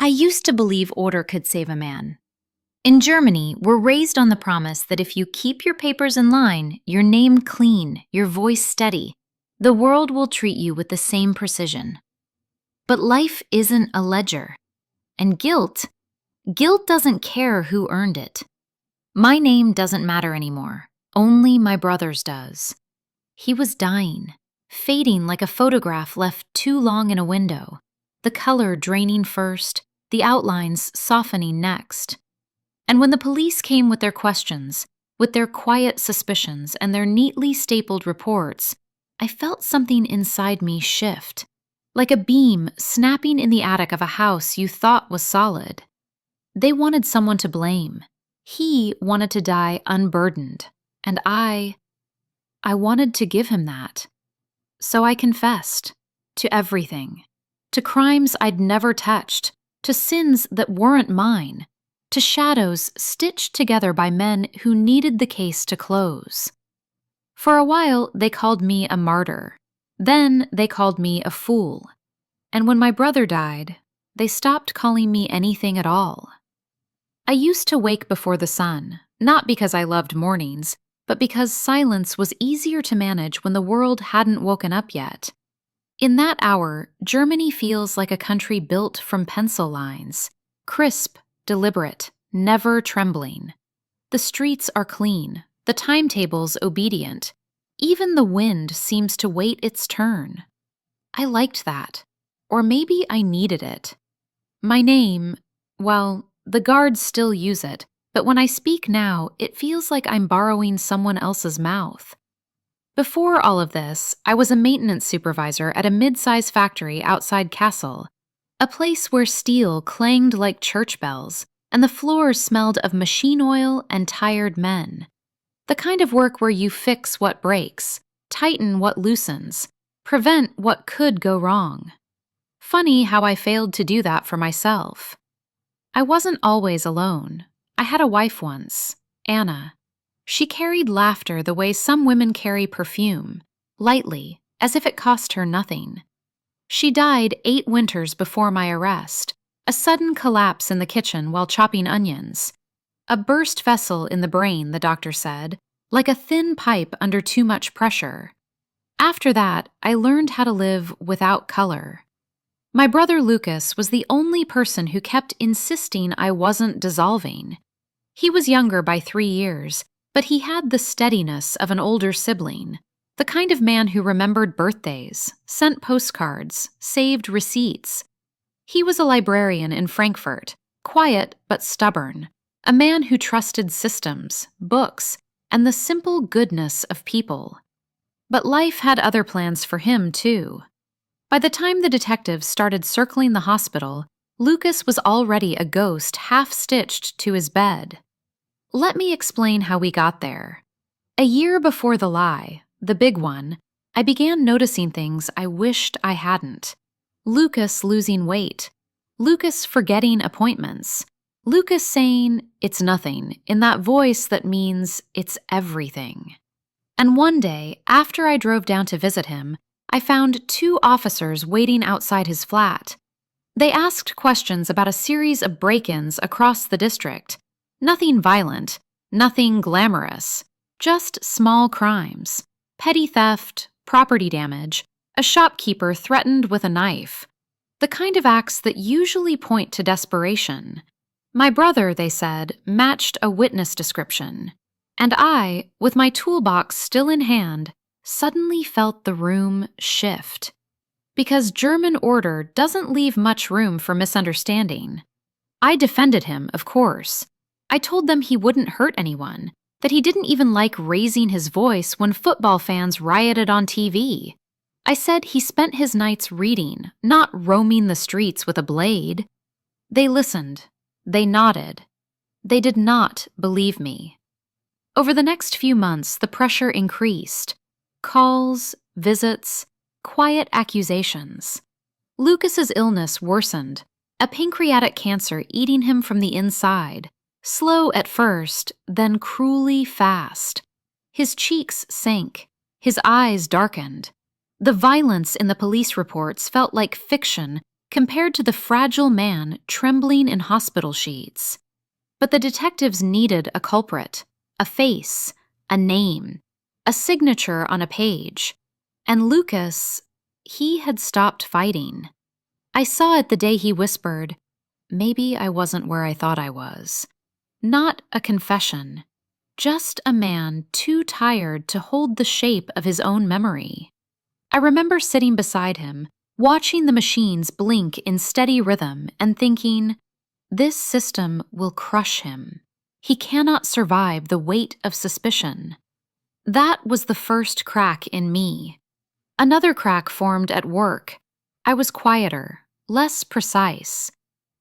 I used to believe order could save a man. In Germany, we're raised on the promise that if you keep your papers in line, your name clean, your voice steady, the world will treat you with the same precision. But life isn't a ledger. And guilt doesn't care who earned it. My name doesn't matter anymore. Only my brother's does. He was dying, fading like a photograph left too long in a window, the color draining first, the outlines softening next. And when the police came with their questions, with their quiet suspicions and their neatly stapled reports, I felt something inside me shift, like a beam snapping in the attic of a house you thought was solid. They wanted someone to blame. He wanted to die unburdened, and I wanted to give him that. So I confessed to everything, to crimes I'd never touched, to sins that weren't mine, to shadows stitched together by men who needed the case to close. For a while, they called me a martyr. Then they called me a fool. And when my brother died, they stopped calling me anything at all. I used to wake before the sun, not because I loved mornings, but because silence was easier to manage when the world hadn't woken up yet. In that hour, Germany feels like a country built from pencil lines, crisp, deliberate, never trembling. The streets are clean, the timetables obedient. Even the wind seems to wait its turn. I liked that, or maybe I needed it. My name, well, the guards still use it, but when I speak now, it feels like I'm borrowing someone else's mouth. Before all of this, I was a maintenance supervisor at a mid-size factory outside Kassel, a place where steel clanged like church bells and the floors smelled of machine oil and tired men. The kind of work where you fix what breaks, tighten what loosens, prevent what could go wrong. Funny how I failed to do that for myself. I wasn't always alone. I had a wife once, Anna. She carried laughter the way some women carry perfume, lightly, as if it cost her nothing. She died 8 winters before my arrest, a sudden collapse in the kitchen while chopping onions. A burst vessel in the brain, the doctor said, like a thin pipe under too much pressure. After that, I learned how to live without color. My brother Lucas was the only person who kept insisting I wasn't dissolving. He was younger by 3 years, but he had the steadiness of an older sibling, the kind of man who remembered birthdays, sent postcards, saved receipts. He was a librarian in Frankfurt, quiet but stubborn, a man who trusted systems, books, and the simple goodness of people. But life had other plans for him, too. By the time the detectives started circling the hospital, Lucas was already a ghost half-stitched to his bed. Let me explain how we got there. A year before the lie, the big one, I began noticing things I wished I hadn't. Lucas losing weight. Lucas forgetting appointments. Lucas saying, "It's nothing," in that voice that means it's everything. And one day, after I drove down to visit him, I found 2 officers waiting outside his flat. They asked questions about a series of break-ins across the district. Nothing violent, nothing glamorous, just small crimes. Petty theft, property damage, a shopkeeper threatened with a knife. The kind of acts that usually point to desperation. My brother, they said, matched a witness description. And I, with my toolbox still in hand, suddenly felt the room shift. Because German order doesn't leave much room for misunderstanding. I defended him, of course. I told them he wouldn't hurt anyone, that he didn't even like raising his voice when football fans rioted on TV. I said he spent his nights reading, not roaming the streets with a blade. They listened. They nodded. They did not believe me. Over the next few months, the pressure increased. Calls, visits, quiet accusations. Lucas's illness worsened, a pancreatic cancer eating him from the inside, slow at first, then cruelly fast. His cheeks sank, his eyes darkened. The violence in the police reports felt like fiction compared to the fragile man trembling in hospital sheets. But the detectives needed a culprit, a face, a name, a signature on a page. And Lucas, he had stopped fighting. I saw it the day he whispered, "Maybe I wasn't where I thought I was." Not a confession, just a man too tired to hold the shape of his own memory. I remember sitting beside him, watching the machines blink in steady rhythm and thinking, this system will crush him. He cannot survive the weight of suspicion. That was the first crack in me. Another crack formed at work. I was quieter, less precise.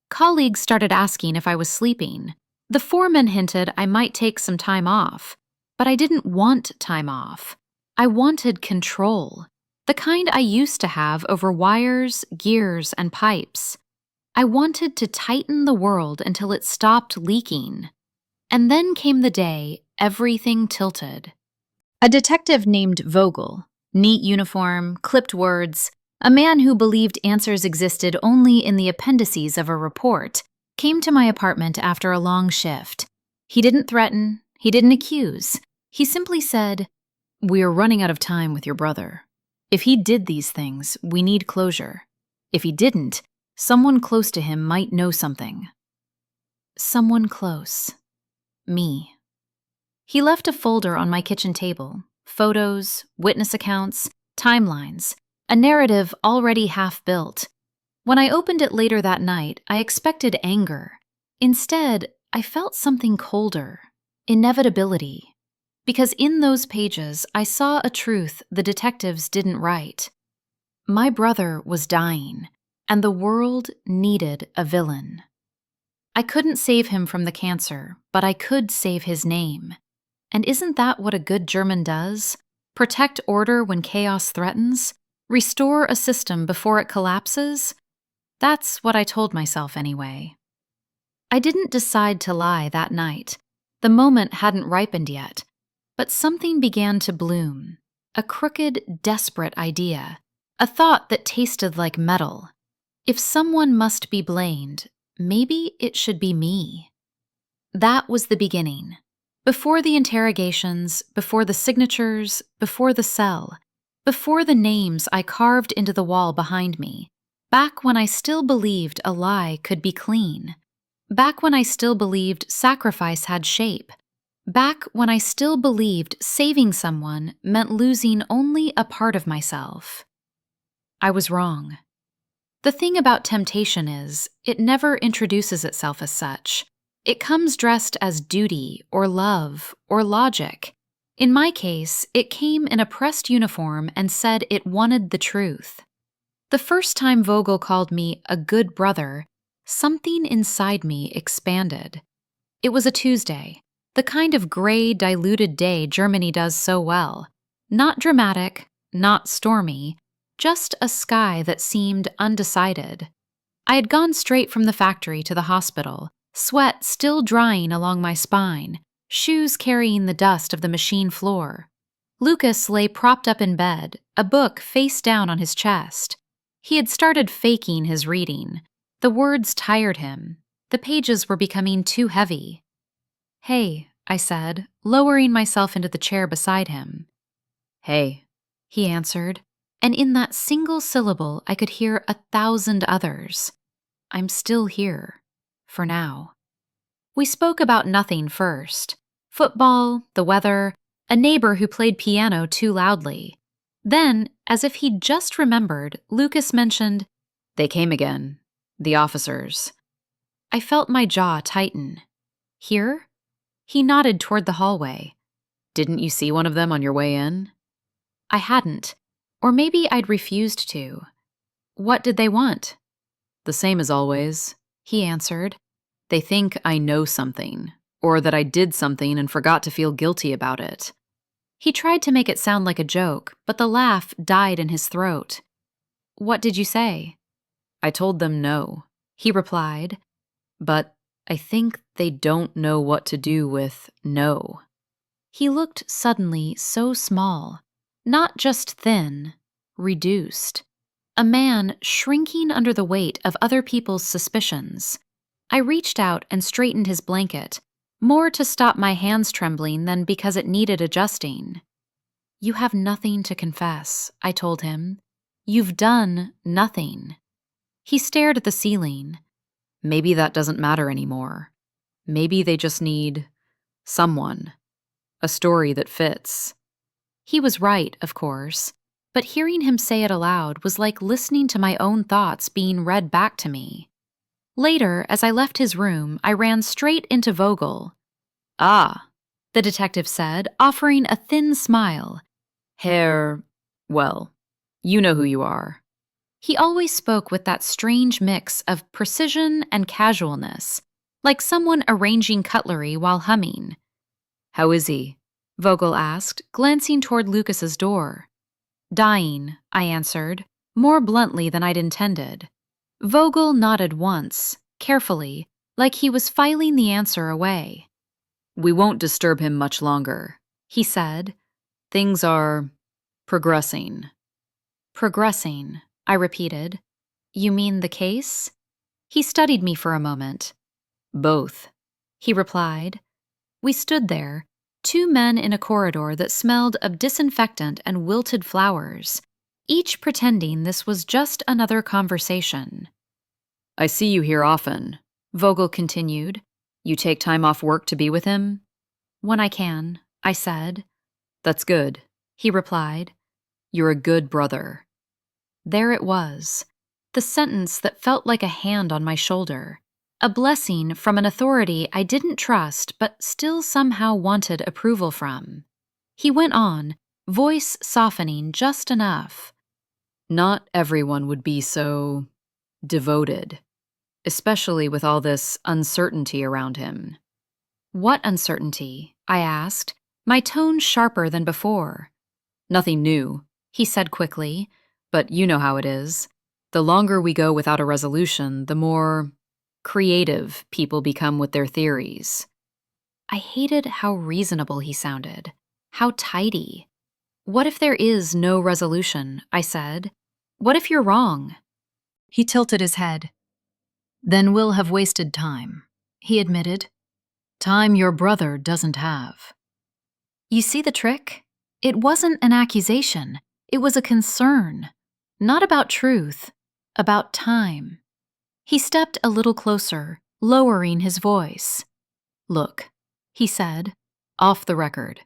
Colleagues started asking if I was sleeping. The foreman hinted I might take some time off, but I didn't want time off. I wanted control, the kind I used to have over wires, gears, and pipes. I wanted to tighten the world until it stopped leaking. And then came the day everything tilted. A detective named Vogel, neat uniform, clipped words, a man who believed answers existed only in the appendices of a report, came to my apartment after a long shift. He didn't threaten, he didn't accuse. He simply said, "We are running out of time with your brother. If he did these things, we need closure. If he didn't, someone close to him might know something." Someone close. Me. He left a folder on my kitchen table, photos, witness accounts, timelines, a narrative already half built. When I opened it later that night, I expected anger. Instead, I felt something colder, inevitability. Because in those pages, I saw a truth the detectives didn't write. My brother was dying, and the world needed a villain. I couldn't save him from the cancer, but I could save his name. And isn't that what a good German does? Protect order when chaos threatens? Restore a system before it collapses? That's what I told myself anyway. I didn't decide to lie that night. The moment hadn't ripened yet. But something began to bloom. A crooked, desperate idea. A thought that tasted like metal. If someone must be blamed, maybe it should be me. That was the beginning. Before the interrogations, before the signatures, before the cell, before the names I carved into the wall behind me, back when I still believed a lie could be clean, back when I still believed sacrifice had shape, back when I still believed saving someone meant losing only a part of myself. I was wrong. The thing about temptation is, it never introduces itself as such. It comes dressed as duty or love or logic. In my case, it came in a pressed uniform and said it wanted the truth. The first time Vogel called me a good brother, something inside me expanded. It was a Tuesday, the kind of gray, diluted day Germany does so well. Not dramatic, not stormy, just a sky that seemed undecided. I had gone straight from the factory to the hospital, sweat still drying along my spine, shoes carrying the dust of the machine floor. Lucas lay propped up in bed, a book face down on his chest. He had started faking his reading. The words tired him. The pages were becoming too heavy. "Hey," I said, lowering myself into the chair beside him. "Hey," he answered, and in that single syllable I could hear 1,000 others. I'm still here. For now. We spoke about nothing first. Football, the weather, a neighbor who played piano too loudly. Then, as if he'd just remembered, Lucas mentioned, "They came again. The officers." I felt my jaw tighten. "Here?" He nodded toward the hallway. "Didn't you see one of them on your way in?" I hadn't. Or maybe I'd refused to. "What did they want?" "The same as always," he answered. "They think I know something, or that I did something and forgot to feel guilty about it." He tried to make it sound like a joke, but the laugh died in his throat. "What did you say?" "I told them no," he replied. "But I think they don't know what to do with no." He looked suddenly so small, not just thin, reduced. a man shrinking under the weight of other people's suspicions. I reached out and straightened his blanket, more to stop my hands trembling than because it needed adjusting. "You have nothing to confess," I told him. "You've done nothing." He stared at the ceiling. Maybe that doesn't matter anymore. Maybe they just need someone, a story that fits. He was right, of course, but hearing him say it aloud was like listening to my own thoughts being read back to me. Later, as I left his room, I ran straight into Vogel. "Ah," the detective said, offering a thin smile. Well, you know who you are." He always spoke with that strange mix of precision and casualness, like someone arranging cutlery while humming. "How is he?" Vogel asked, glancing toward Lucas's door. "Dying," I answered, more bluntly than I'd intended. Vogel nodded once, carefully, like he was filing the answer away. "We won't disturb him much longer," he said. "Things are progressing." "Progressing," I repeated. "You mean the case?" He studied me for a moment. "Both," he replied. We stood there, two men in a corridor that smelled of disinfectant and wilted flowers, each pretending this was just another conversation. "I see you here often," Vogel continued. "You take time off work to be with him?" "When I can," I said. "That's good," he replied. "You're a good brother." There it was, the sentence that felt like a hand on my shoulder, a blessing from an authority I didn't trust but still somehow wanted approval from. He went on, voice softening just enough. "Not everyone would be so devoted, especially with all this uncertainty around him." "What uncertainty?" I asked, my tone sharper than before. "Nothing new," he said quickly, "but you know how it is. The longer we go without a resolution, the more creative people become with their theories." I hated how reasonable he sounded, how tidy. "What if there is no resolution?" I said. "What if you're wrong?" He tilted his head. "Then we'll have wasted time," he admitted. "Time your brother doesn't have." You see the trick? It wasn't an accusation. It was a concern. Not about truth, about time. He stepped a little closer, lowering his voice. "Look," he said, "off the record.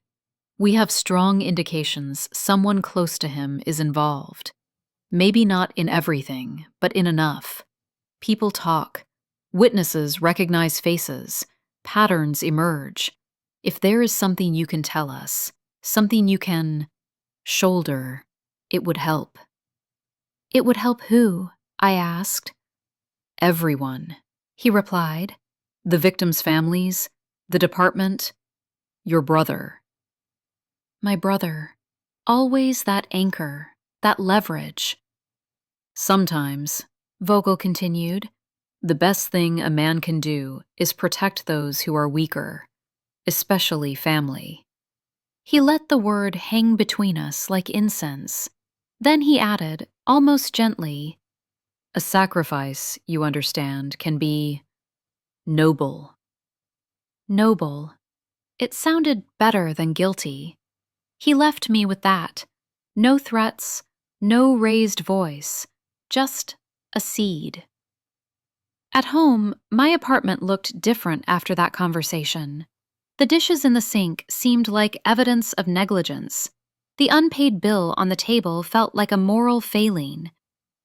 We have strong indications someone close to him is involved. Maybe not in everything, but in enough. People talk. Witnesses recognize faces. Patterns emerge. If there is something you can tell us, something you can shoulder, it would help." "It would help who?" I asked. "Everyone," he replied. "The victims' families, the department, your brother." My brother. Always that anchor, that leverage. "Sometimes," Vogel continued, "the best thing a man can do is protect those who are weaker, especially family." He let the word hang between us like incense. Then he added, almost gently, "A sacrifice, you understand, can be noble." Noble. It sounded better than guilty. He left me with that. No threats, no raised voice, just a seed. At home, my apartment looked different after that conversation. The dishes in the sink seemed like evidence of negligence. The unpaid bill on the table felt like a moral failing.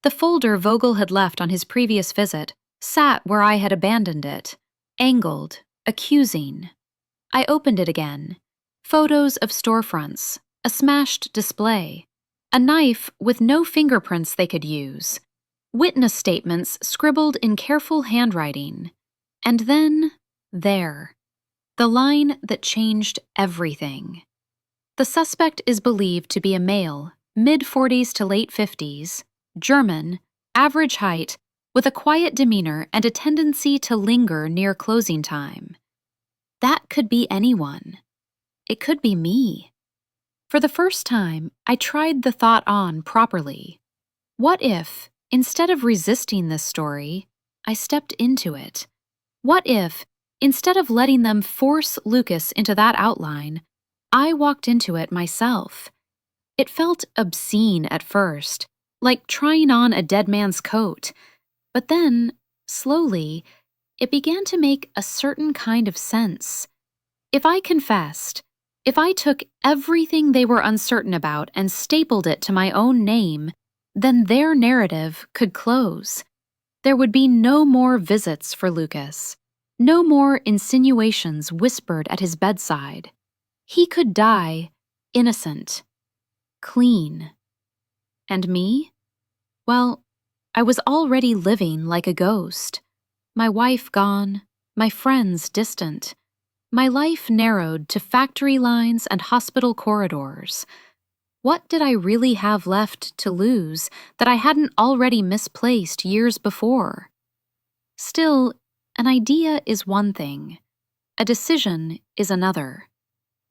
The folder Vogel had left on his previous visit sat where I had abandoned it, angled, accusing. I opened it again. Photos of storefronts, a smashed display, a knife with no fingerprints they could use, witness statements scribbled in careful handwriting. And then, there, the line that changed everything. The suspect is believed to be a male, mid-40s to late 50s, German, average height, with a quiet demeanor and a tendency to linger near closing time. That could be anyone. It could be me. For the first time, I tried the thought on properly. What if, instead of resisting this story, I stepped into it? What if, instead of letting them force Lucas into that outline, I walked into it myself? It felt obscene at first, like trying on a dead man's coat. But then, slowly, it began to make a certain kind of sense. If I confessed, if I took everything they were uncertain about and stapled it to my own name, then their narrative could close. There would be no more visits for Lucas, no more insinuations whispered at his bedside. He could die innocent, clean. And me? Well, I was already living like a ghost. My wife gone, my friends distant. My life narrowed to factory lines and hospital corridors. What did I really have left to lose that I hadn't already misplaced years before? Still, an idea is one thing. A decision is another.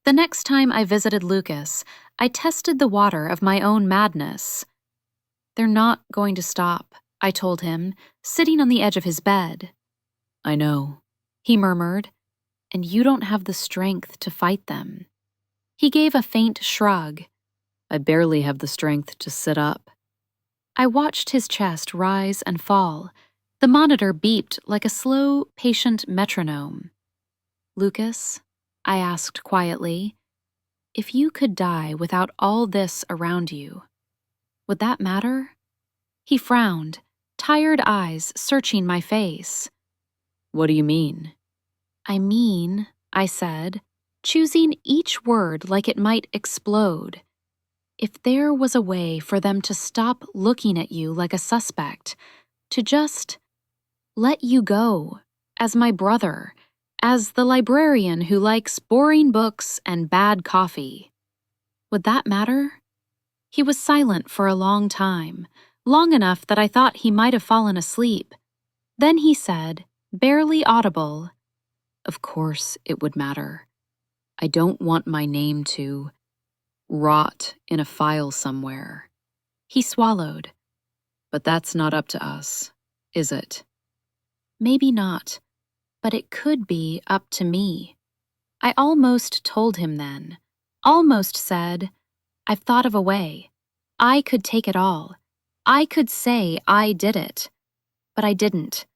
The next time I visited Lucas, I tested the water of my own madness. "They're not going to stop," I told him, sitting on the edge of his bed. "I know," he murmured, "and you don't have the strength to fight them." He gave a faint shrug. "I barely have the strength to sit up." I watched his chest rise and fall. The monitor beeped like a slow, patient metronome. "Lucas," I asked quietly, "if you could die without all this around you, would that matter?" He frowned, tired eyes searching my face. "What do you mean?" "I mean," I said, choosing each word like it might explode, "if there was a way for them to stop looking at you like a suspect, to just let you go, as my brother, as the librarian who likes boring books and bad coffee, would that matter?" He was silent for a long time, long enough that I thought he might have fallen asleep. Then he said, barely audible, "Of course it would matter. I don't want my name to rot in a file somewhere." He swallowed. "But that's not up to us, is it?" "Maybe not, but it could be up to me." I almost told him then, almost said, "I've thought of a way. I could take it all. I could say I did it." But I didn't.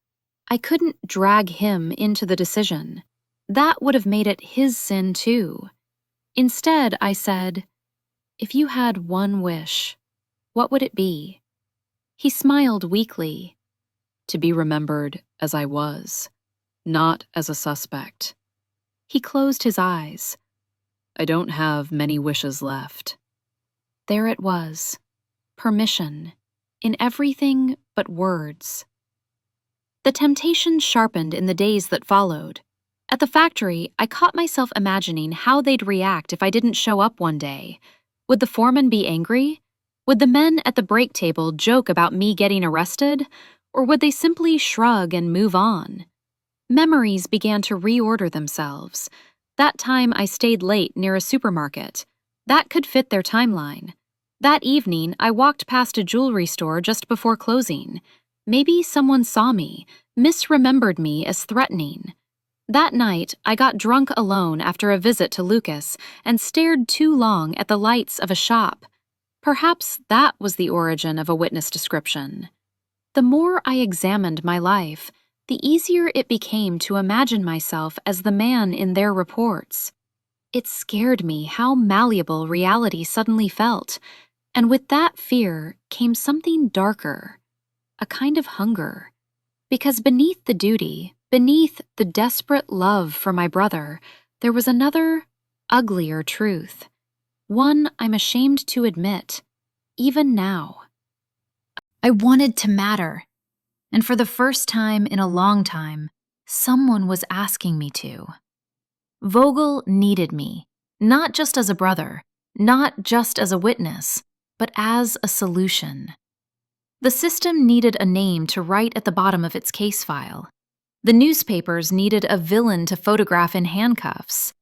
I couldn't drag him into the decision. That would have made it his sin too. Instead, I said, "If you had one wish, what would it be?" He smiled weakly. "To be remembered as I was, not as a suspect." He closed his eyes. "I don't have many wishes left." There it was. Permission. In everything but words. The temptation sharpened in the days that followed. At the factory, I caught myself imagining how they'd react if I didn't show up one day. Would the foreman be angry? Would the men at the break table joke about me getting arrested? Or would they simply shrug and move on? Memories began to reorder themselves. That time I stayed late near a supermarket. That could fit their timeline. That evening, I walked past a jewelry store just before closing. Maybe someone saw me, misremembered me as threatening. That night, I got drunk alone after a visit to Lucas and stared too long at the lights of a shop. Perhaps that was the origin of a witness description. The more I examined my life, the easier it became to imagine myself as the man in their reports. It scared me how malleable reality suddenly felt, and with that fear came something darker, a kind of hunger. Because beneath the duty, beneath the desperate love for my brother, there was another, uglier truth. One I'm ashamed to admit, even now. I wanted to matter, and for the first time in a long time, someone was asking me to. Vogel needed me, not just as a brother, not just as a witness, but as a solution. The system needed a name to write at the bottom of its case file. The newspapers needed a villain to photograph in handcuffs.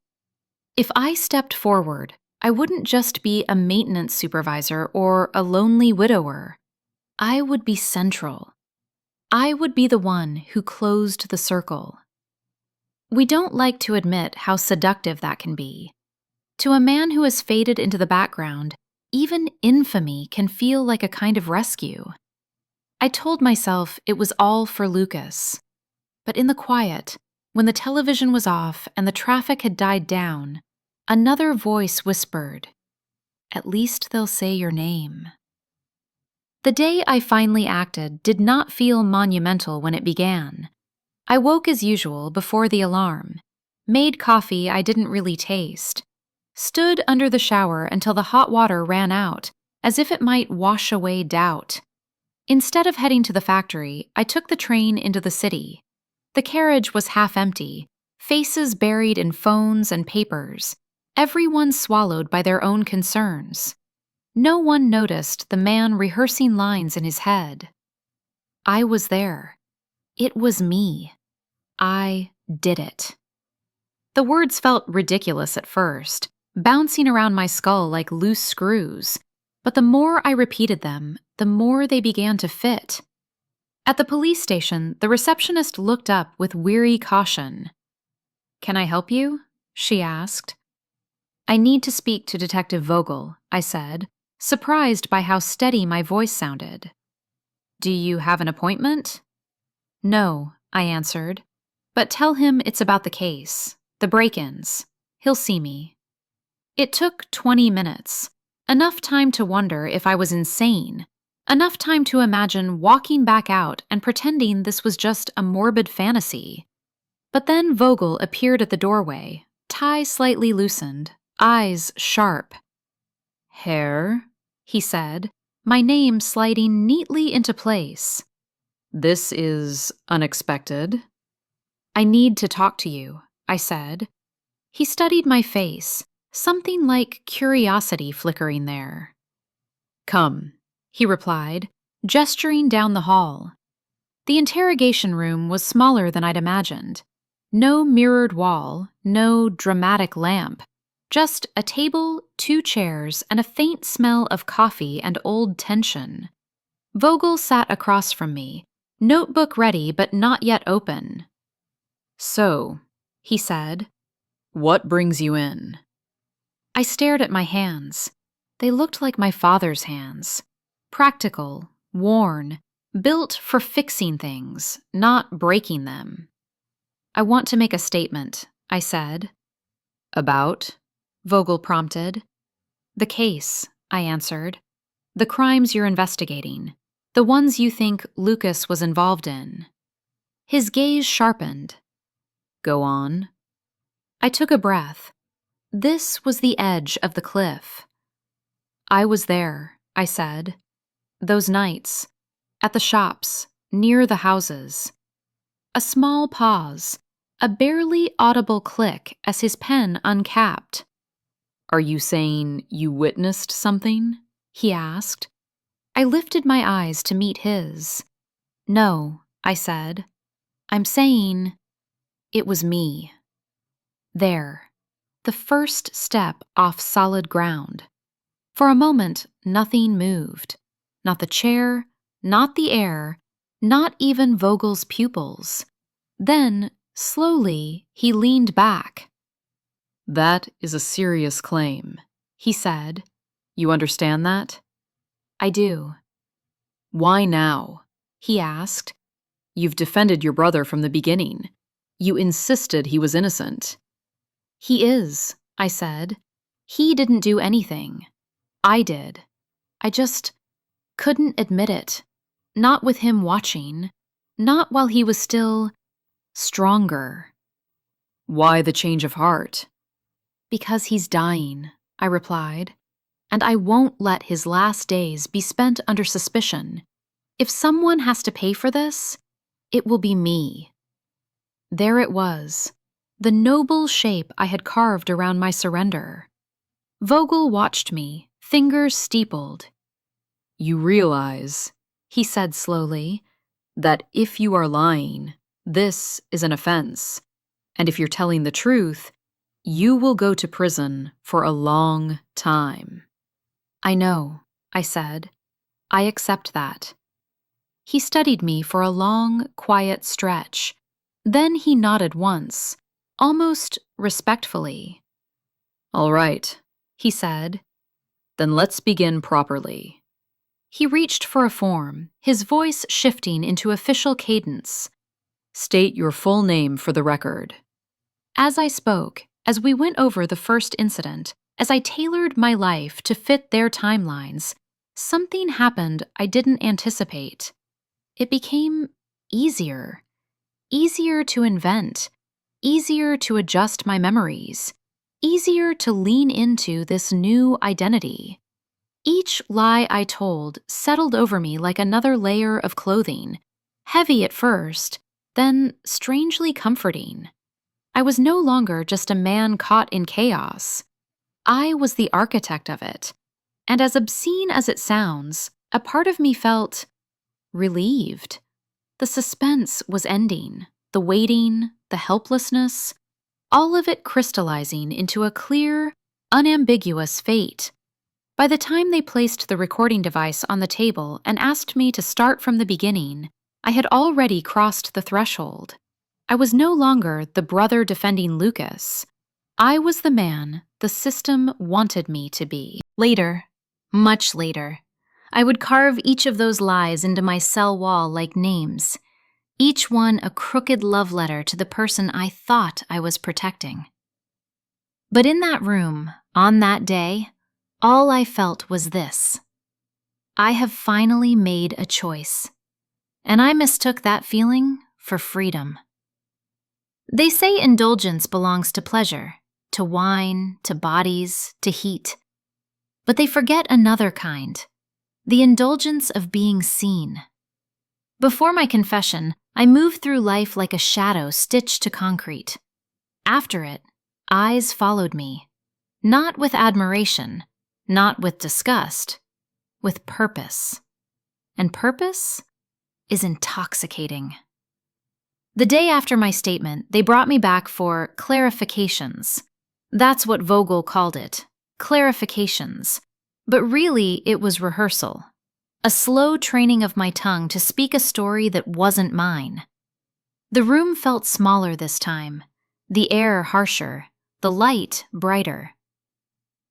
If I stepped forward, I wouldn't just be a maintenance supervisor or a lonely widower. I would be central. I would be the one who closed the circle. We don't like to admit how seductive that can be. To a man who has faded into the background, even infamy can feel like a kind of rescue. I told myself it was all for Lucas. But in the quiet, when the television was off and the traffic had died down, another voice whispered, "At least they'll say your name." The day I finally acted did not feel monumental when it began. I woke as usual before the alarm, made coffee I didn't really taste, stood under the shower until the hot water ran out, as if it might wash away doubt. Instead of heading to the factory, I took the train into the city. The carriage was half empty, faces buried in phones and papers, everyone swallowed by their own concerns. No one noticed the man rehearsing lines in his head. I was there. It was me. I did it. The words felt ridiculous at first, bouncing around my skull like loose screws, but the more I repeated them, the more they began to fit. At the police station, the receptionist looked up with weary caution. "Can I help you?" she asked. "I need to speak to Detective Vogel," I said, surprised by how steady my voice sounded. "Do you have an appointment?" "No," I answered, "but tell him it's about the case, the break-ins. He'll see me." It took 20 minutes, enough time to wonder if I was insane, enough time to imagine walking back out and pretending this was just a morbid fantasy. But then Vogel appeared at the doorway, tie slightly loosened, eyes sharp. "Herr," he said, my name sliding neatly into place. "This is unexpected." "I need to talk to you," I said. He studied my face, something like curiosity flickering there. "Come," he replied, gesturing down the hall. The interrogation room was smaller than I'd imagined. No mirrored wall, no dramatic lamp, just a table, 2 chairs, and a faint smell of coffee and old tension. Vogel sat across from me, notebook ready but not yet open. "So," he said, "what brings you in?" I stared at my hands. They looked like my father's hands. Practical, worn, built for fixing things, not breaking them. "I want to make a statement," I said. "About?" Vogel prompted. "The case," I answered. "The crimes you're investigating. The ones you think Lucas was involved in." His gaze sharpened. "Go on." I took a breath. This was the edge of the cliff. "I was there," I said. "Those nights. At the shops, near the houses." A small pause, a barely audible click as his pen uncapped. "Are you saying you witnessed something?" he asked. I lifted my eyes to meet his. "No," I said. "I'm saying it was me." There. The first step off solid ground. For a moment, nothing moved. Not the chair, not the air, not even Vogel's pupils. Then, slowly, he leaned back. "That is a serious claim," he said. "You understand that?" "I do." "Why now?" he asked. "You've defended your brother from the beginning. You insisted he was innocent." "He is," I said. "He didn't do anything. I did. I just couldn't admit it. Not with him watching. Not while he was still stronger." "Why the change of heart?" "Because he's dying," I replied. "And I won't let his last days be spent under suspicion. If someone has to pay for this, it will be me." There it was, the noble shape I had carved around my surrender. Vogel watched me, fingers steepled. "You realize," he said slowly, "that if you are lying, this is an offense. And if you're telling the truth, you will go to prison for a long time." "I know," I said. "I accept that. He studied me for a long, quiet stretch. Then he nodded once, almost respectfully. "All right," He said. "then let's begin properly." He reached for a form, his voice shifting into official cadence. "State your full name for the record." As I spoke, as we went over the first incident, as I tailored my life to fit their timelines, something happened I didn't anticipate. It became easier. Easier to invent. Easier to adjust my memories. Easier to lean into this new identity. Each lie I told settled over me like another layer of clothing, heavy at first, then strangely comforting. I was no longer just a man caught in chaos. I was the architect of it. And as obscene as it sounds, a part of me felt relieved. The suspense was ending, the waiting, the helplessness, all of it crystallizing into a clear, unambiguous fate. By the time they placed the recording device on the table and asked me to start from the beginning, I had already crossed the threshold. I was no longer the brother defending Lucas. I was the man the system wanted me to be. Later, much later, I would carve each of those lies into my cell wall like names, each one a crooked love letter to the person I thought I was protecting. But in that room, on that day, all I felt was this: I have finally made a choice, and I mistook that feeling for freedom. They say indulgence belongs to pleasure, to wine, to bodies, to heat. But they forget another kind, the indulgence of being seen. Before my confession, I moved through life like a shadow stitched to concrete. After it, eyes followed me, not with admiration, not with disgust, with purpose. And purpose is intoxicating. The day after my statement, they brought me back for clarifications. That's what Vogel called it, clarifications. But really, it was rehearsal. A slow training of my tongue to speak a story that wasn't mine. The room felt smaller this time, the air harsher, the light brighter.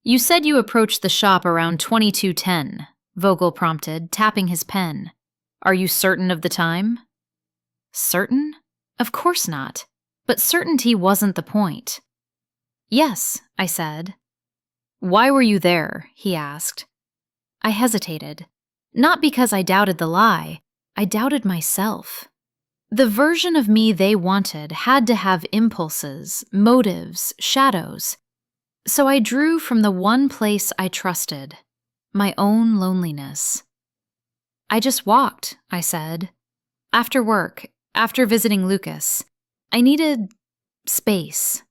"You said you approached the shop around 22:10, Vogel prompted, tapping his pen. "Are you certain of the time?" Certain? Of course not. But certainty wasn't the point. "Yes," I said. "Why were you there?" he asked. I hesitated. Not because I doubted the lie, I doubted myself. The version of me they wanted had to have impulses, motives, shadows. So I drew from the one place I trusted, my own loneliness. "I just walked," I said. "After work, after visiting Lucas. I needed space."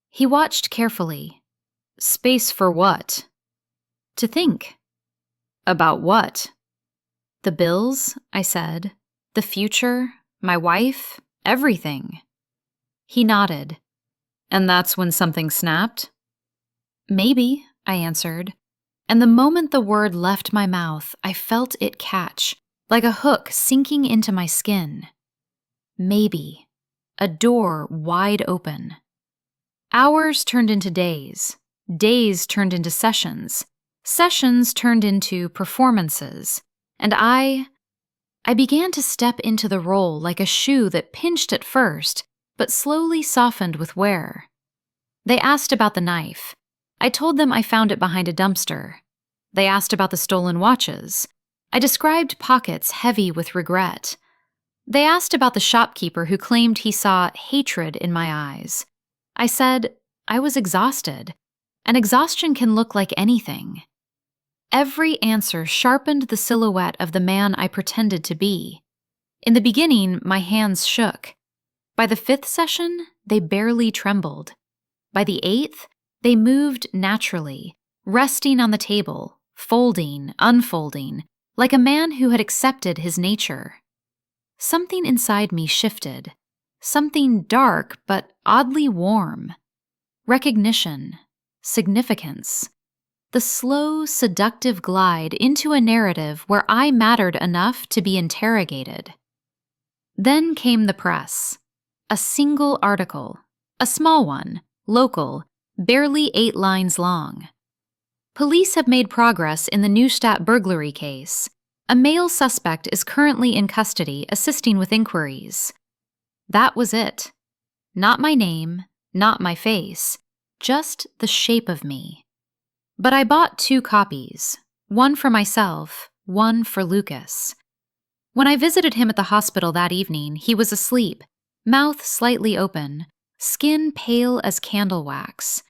He watched carefully. "Space for what?" "To think." "About what?" "The bills," I said. "The future, my wife, everything." He nodded. "And that's when something snapped?" "Maybe," I answered. And the moment the word left my mouth, I felt it catch, like a hook sinking into my skin. Maybe. A door wide open. Hours turned into days. Days turned into sessions. Sessions turned into performances. And I began to step into the role like a shoe that pinched at first, but slowly softened with wear. They asked about the knife. I told them I found it behind a dumpster. They asked about the stolen watches. I described pockets heavy with regret. They asked about the shopkeeper who claimed he saw hatred in my eyes. I said I was exhausted, and exhaustion can look like anything. Every answer sharpened the silhouette of the man I pretended to be. In the beginning, my hands shook. By the 5th session, they barely trembled. By the 8th, they moved naturally, resting on the table, folding, unfolding, like a man who had accepted his nature. Something inside me shifted, something dark but oddly warm. Recognition, significance. the slow, seductive glide into a narrative where I mattered enough to be interrogated. Then came the press. A single article, a small one, local, barely 8 lines long. Police have made progress in the Neustadt burglary case. A male suspect is currently in custody assisting with inquiries. That was it. Not my name, not my face, just the shape of me. But I bought 2 copies, one for myself, one for Lucas. When I visited him at the hospital that evening, he was asleep, mouth slightly open, skin pale as candle wax.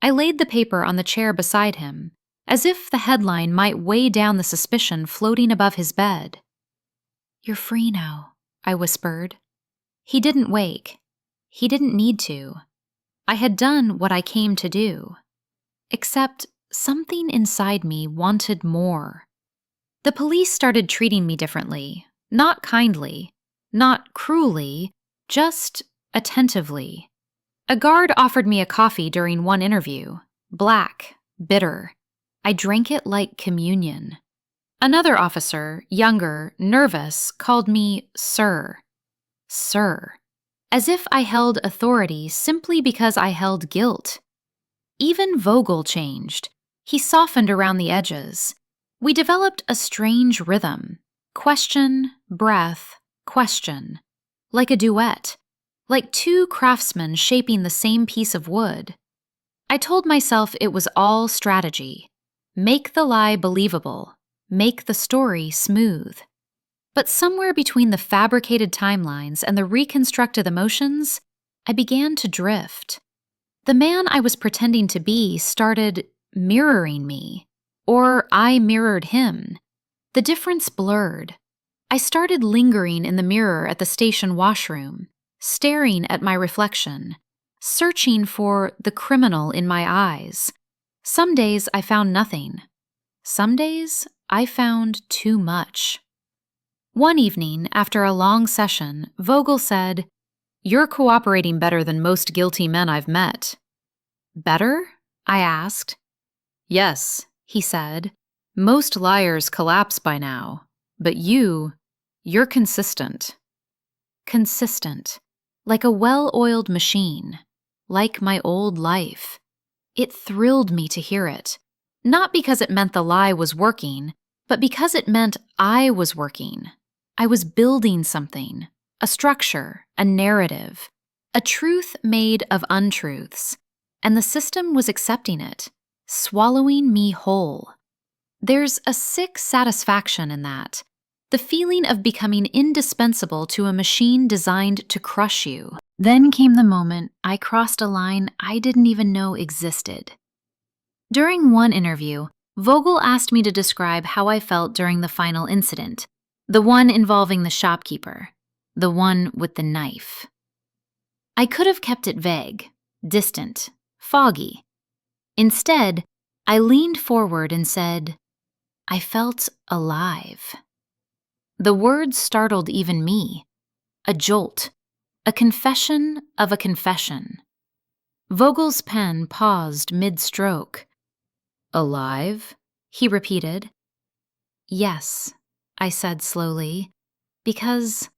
I laid the paper on the chair beside him, as if the headline might weigh down the suspicion floating above his bed. "You're free now," I whispered. He didn't wake. He didn't need to. I had done what I came to do. Except something inside me wanted more. The police started treating me differently, not kindly, not cruelly, just attentively. A guard offered me a coffee during one interview, black, bitter. I drank it like communion. Another officer, younger, nervous, called me Sir. Sir. As if I held authority simply because I held guilt. Even Vogel changed. He softened around the edges. We developed a strange rhythm. Question, breath, question. Like a duet. Like 2 craftsmen shaping the same piece of wood. I told myself it was all strategy. Make the lie believable. Make the story smooth. But somewhere between the fabricated timelines and the reconstructed emotions, I began to drift. The man I was pretending to be started mirroring me, or I mirrored him. The difference blurred. I started lingering in the mirror at the station washroom, staring at my reflection, searching for the criminal in my eyes. Some days I found nothing. Some days I found too much. One evening, after a long session, Vogel said, "You're cooperating better than most guilty men I've met." "Better?" I asked. "Yes," he said. "Most liars collapse by now. But you're consistent." Consistent. Like a well-oiled machine. Like my old life. It thrilled me to hear it. Not because it meant the lie was working, but because it meant I was working. I was building something, a structure, a narrative, a truth made of untruths, and the system was accepting it, swallowing me whole. There's a sick satisfaction in that, the feeling of becoming indispensable to a machine designed to crush you. Then came the moment I crossed a line I didn't even know existed. During one interview, Vogel asked me to describe how I felt during the final incident. The one involving the shopkeeper. The one with the knife. I could have kept it vague, distant, foggy. Instead, I leaned forward and said, "I felt alive." The words startled even me. A jolt. A confession of a confession. Vogel's pen paused mid-stroke. "Alive?" he repeated. "Yes," I said slowly, because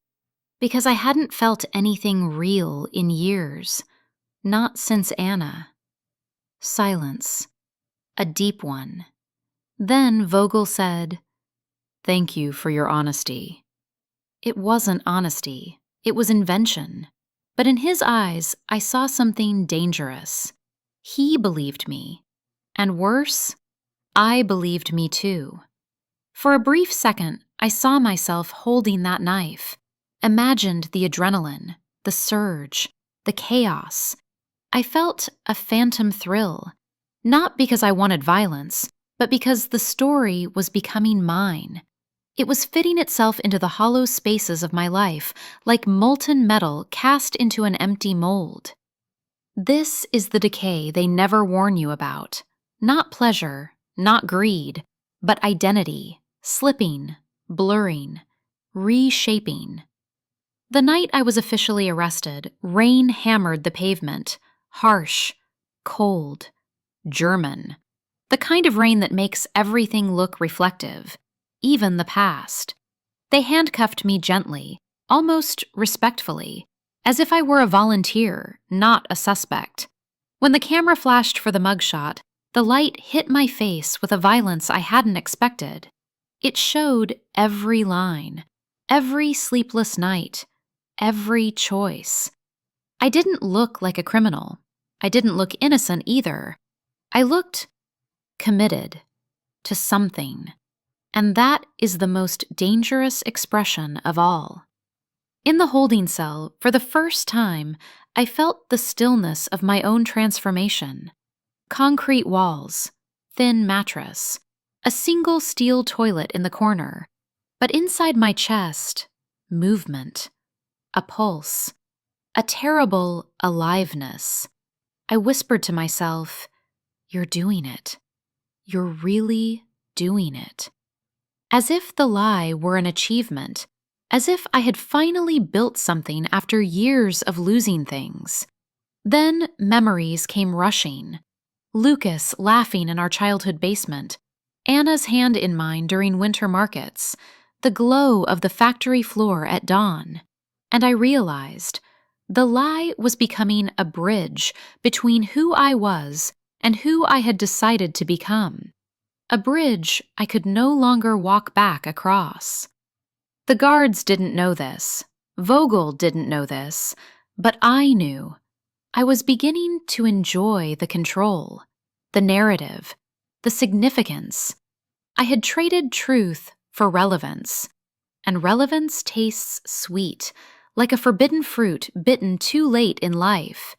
I hadn't felt anything real in years, not since Anna. Silence, a deep one. Then Vogel said, "Thank you for your honesty." It wasn't honesty, it was invention. But in his eyes, I saw something dangerous. He believed me. And worse, I believed me too. For a brief second, I saw myself holding that knife, imagined the adrenaline, the surge, the chaos. I felt a phantom thrill, not because I wanted violence, but because the story was becoming mine. It was fitting itself into the hollow spaces of my life, like molten metal cast into an empty mold. This is the decay they never warn you about. Not pleasure, not greed, but identity. Slipping, blurring, reshaping. The night I was officially arrested, rain hammered the pavement, harsh, cold, German. The kind of rain that makes everything look reflective, even the past. They handcuffed me gently, almost respectfully, as if I were a volunteer, not a suspect. When the camera flashed for the mugshot, the light hit my face with a violence I hadn't expected. It showed every line, every sleepless night, every choice. I didn't look like a criminal. I didn't look innocent either. I looked committed to something, and that is the most dangerous expression of all. In the holding cell, for the first time, I felt the stillness of my own transformation. Concrete walls, thin mattress, a single steel toilet in the corner, but inside my chest, movement, a pulse, a terrible aliveness. I whispered to myself, "You're doing it. You're really doing it." As if the lie were an achievement, as if I had finally built something after years of losing things. Then memories came rushing. Lucas laughing in our childhood basement, Anna's hand in mine during winter markets, the glow of the factory floor at dawn. And I realized the lie was becoming a bridge between who I was and who I had decided to become. A bridge I could no longer walk back across. The guards didn't know this. Vogel didn't know this. But I knew. I was beginning to enjoy the control, the narrative, the significance. I had traded truth for relevance, and relevance tastes sweet, like a forbidden fruit bitten too late in life.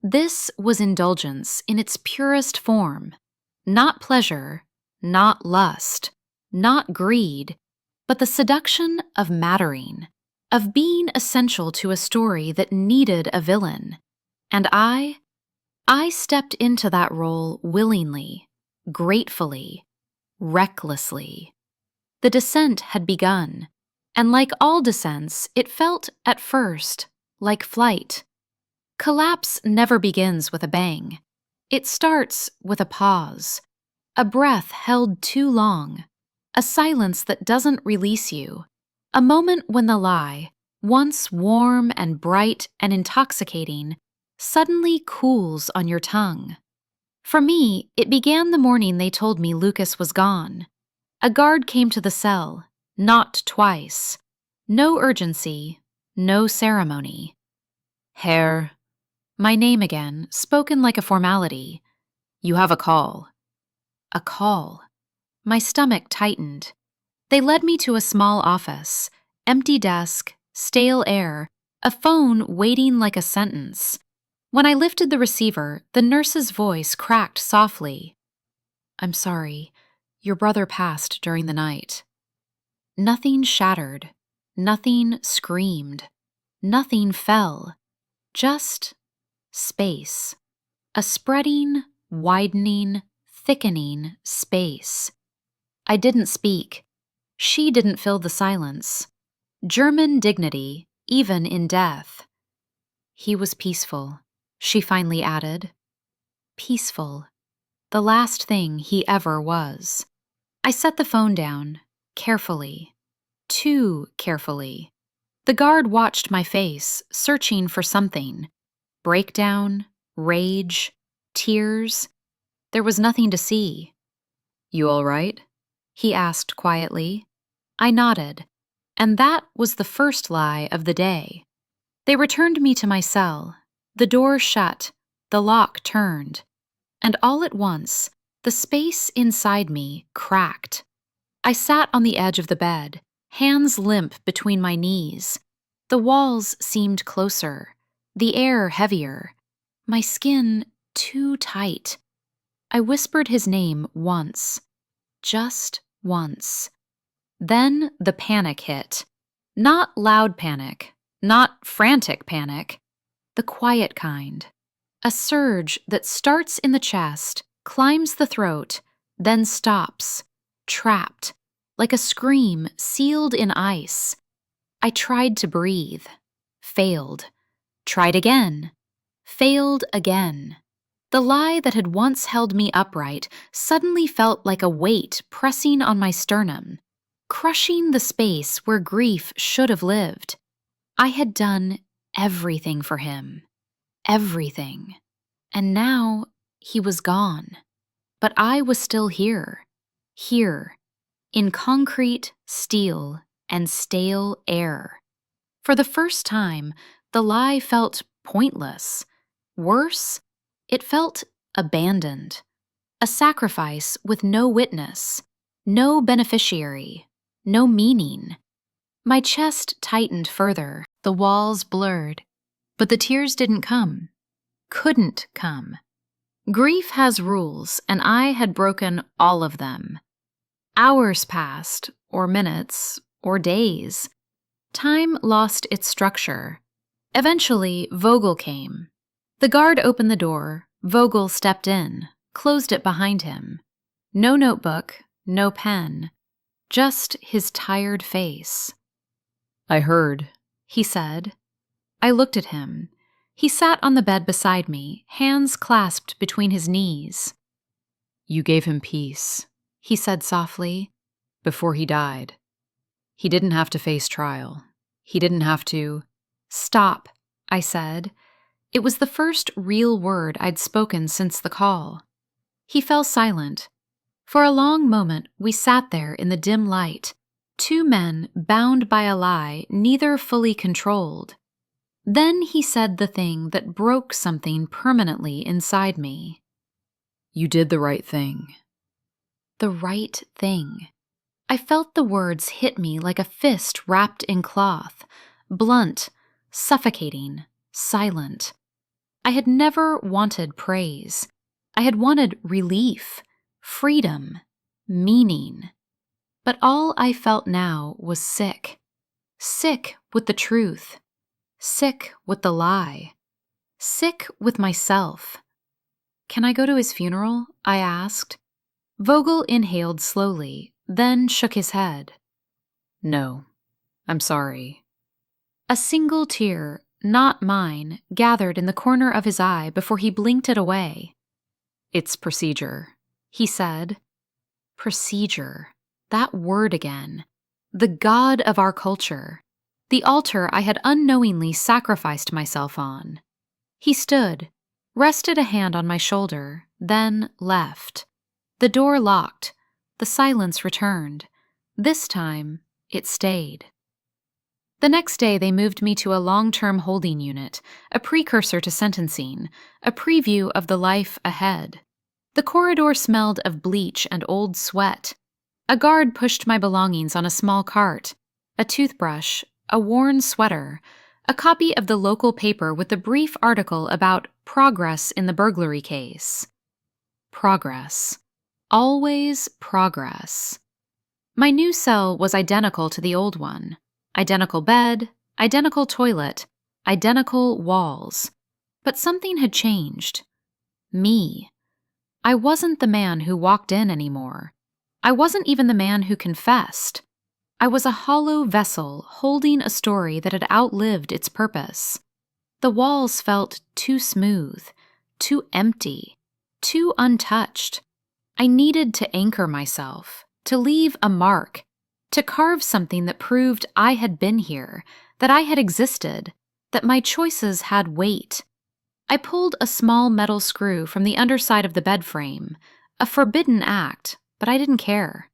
This was indulgence in its purest form, not pleasure, not lust, not greed, but the seduction of mattering, of being essential to a story that needed a villain. And I stepped into that role willingly, gratefully, recklessly. The descent had begun, and like all descents, it felt, at first, like flight. Collapse never begins with a bang. It starts with a pause, a breath held too long, a silence that doesn't release you, a moment when the lie, once warm and bright and intoxicating, suddenly cools on your tongue. For me, it began the morning they told me Lucas was gone. A guard came to the cell, knocked twice. No urgency, no ceremony. "Herr," my name again, spoken like a formality. "You have a call." A call. My stomach tightened. They led me to a small office, empty desk, stale air, a phone waiting like a sentence. When I lifted the receiver, the nurse's voice cracked softly. "I'm sorry. Your brother passed during the night." Nothing shattered. Nothing screamed. Nothing fell. Just space. A spreading, widening, thickening space. I didn't speak. She didn't fill the silence. German dignity, even in death. "He was peaceful," she finally added. Peaceful. The last thing he ever was. I set the phone down, carefully. Too carefully. The guard watched my face, searching for something. Breakdown, rage, tears. There was nothing to see. You all right? He asked quietly. I nodded, and that was the first lie of the day. They returned me to my cell. The door shut, the lock turned, and all at once, the space inside me cracked. I sat on the edge of the bed, hands limp between my knees. The walls seemed closer, the air heavier, my skin too tight. I whispered his name once, just once. Then the panic hit. Not loud panic, not frantic panic, the quiet kind. A surge that starts in the chest, climbs the throat, then stops, trapped, like a scream sealed in ice. I tried to breathe, failed, tried again, failed again. The lie that had once held me upright suddenly felt like a weight pressing on my sternum, crushing the space where grief should have lived. I had done everything for him. Everything. And now he was gone. But I was still here. Here. In concrete, steel, and stale air. For the first time, the lie felt pointless. Worse, it felt abandoned. A sacrifice with no witness, no beneficiary, no meaning. My chest tightened further, the walls blurred. But the tears didn't come. Couldn't come. Grief has rules, and I had broken all of them. Hours passed, or minutes, or days. Time lost its structure. Eventually, Vogel came. The guard opened the door. Vogel stepped in, closed it behind him. No notebook, no pen, just his tired face. I heard, He said. I looked at him. He sat on the bed beside me, hands clasped between his knees. You gave him peace, He said softly. before he died. He didn't have to face trial. He didn't have to. Stop, I said. It was the first real word I'd spoken since the call. He fell silent. For a long moment, we sat there in the dim light, two men bound by a lie neither fully controlled. Then he said the thing that broke something permanently inside me. You did the right thing. The right thing. I felt the words hit me like a fist wrapped in cloth, blunt, suffocating, silent. I had never wanted praise. I had wanted relief, freedom, meaning. But all I felt now was sick. Sick with the truth. Sick with the lie. Sick with myself. Can I go to his funeral? I asked. Vogel inhaled slowly, then shook his head. No, I'm sorry. A single tear, not mine, gathered in the corner of his eye before he blinked it away. It's procedure, He said. Procedure. That word again. The god of our culture. The altar I had unknowingly sacrificed myself on. He stood, rested a hand on my shoulder, then left. The door locked. The silence returned. This time, it stayed. The next day, they moved me to a long-term holding unit, a precursor to sentencing, a preview of the life ahead. The corridor smelled of bleach and old sweat. A guard pushed my belongings on a small cart, a toothbrush, a worn sweater, a copy of the local paper with a brief article about progress in the burglary case. Progress. Always progress. My new cell was identical to the old one. Identical bed, identical toilet, identical walls. But something had changed. Me. I wasn't the man who walked in anymore. I wasn't even the man who confessed. I was a hollow vessel holding a story that had outlived its purpose. The walls felt too smooth, too empty, too untouched. I needed to anchor myself, to leave a mark, to carve something that proved I had been here, that I had existed, that my choices had weight. I pulled a small metal screw from the underside of the bed frame, a forbidden act, but I didn't care.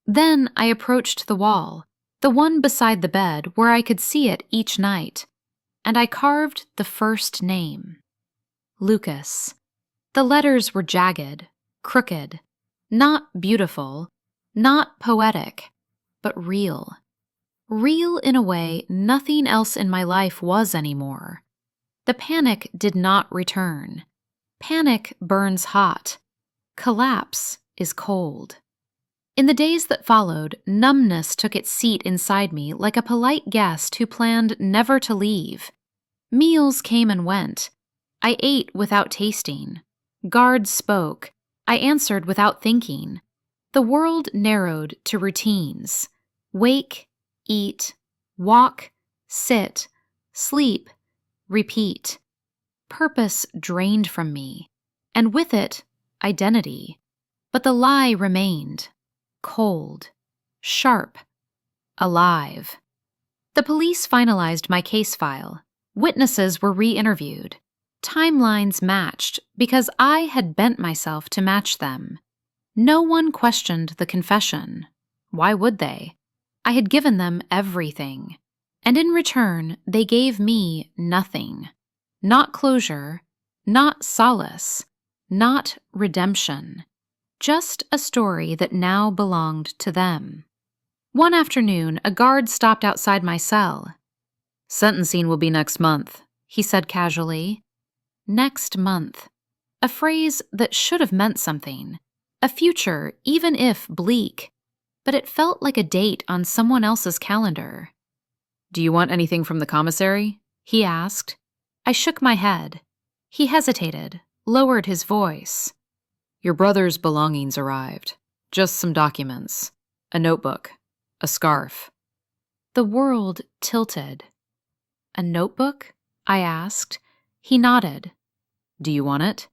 Then I approached the wall, the one beside the bed where I could see it each night, and I carved the first name. Lucas. The letters were jagged, crooked, not beautiful, not poetic, but real. Real in a way nothing else in my life was anymore. The panic did not return. Panic burns hot. Collapse is cold. In the days that followed, numbness took its seat inside me like a polite guest who planned never to leave. Meals came and went. I ate without tasting. Guards spoke. I answered without thinking. The world narrowed to routines. Wake, eat, walk, sit, sleep, repeat. Purpose drained from me. and with it, identity. But the lie remained, cold, sharp, alive. The police finalized my case file. Witnesses were re-interviewed. Timelines matched because I had bent myself to match them. No one questioned the confession. Why would they? I had given them everything. And in return, they gave me nothing. Not closure, not solace, not redemption. Just a story that now belonged to them. One afternoon, a guard stopped outside my cell. "Sentencing will be next month," he said casually. Next month. A phrase that should have meant something. A future, even if bleak. But it felt like a date on someone else's calendar. "Do you want anything from the commissary?" he asked. I shook my head. He hesitated, lowered his voice. "Your brother's belongings arrived. Just some documents. A notebook. A scarf." The world tilted. A notebook? I asked. He nodded. "Do you want it?"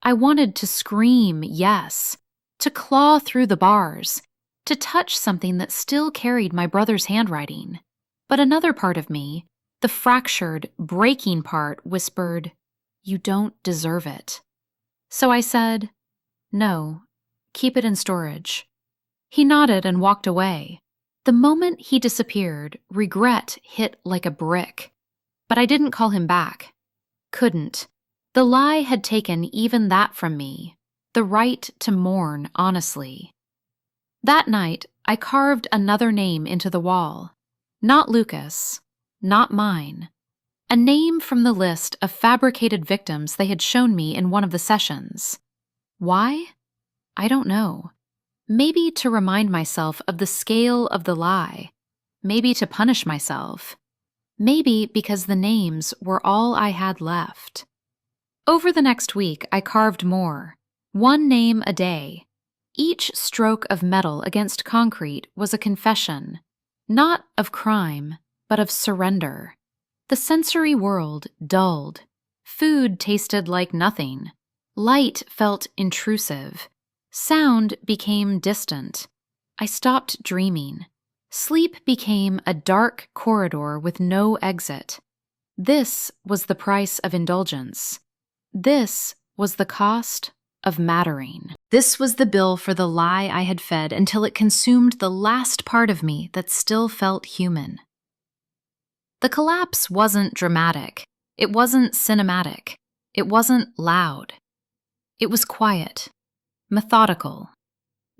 I wanted to scream yes, to claw through the bars, to touch something that still carried my brother's handwriting. But another part of me, the fractured, breaking part, whispered, "You don't deserve it." So I said, "No, keep it in storage." He nodded and walked away. The moment he disappeared, regret hit like a brick. But I didn't call him back. Couldn't. The lie had taken even that from me, the right to mourn honestly. That night, I carved another name into the wall. Not Lucas, not mine. A name from the list of fabricated victims they had shown me in one of the sessions. Why? I don't know. Maybe to remind myself of the scale of the lie. Maybe to punish myself. Maybe because the names were all I had left. Over the next week, I carved more. One name a day. Each stroke of metal against concrete was a confession, not of crime, but of surrender. The sensory world dulled. Food tasted like nothing. Light felt intrusive. Sound became distant. I stopped dreaming. Sleep became a dark corridor with no exit. This was the price of indulgence. This was the cost of mattering. This was the bill for the lie I had fed until it consumed the last part of me that still felt human. The collapse wasn't dramatic. It wasn't cinematic. It wasn't loud. It was quiet, methodical,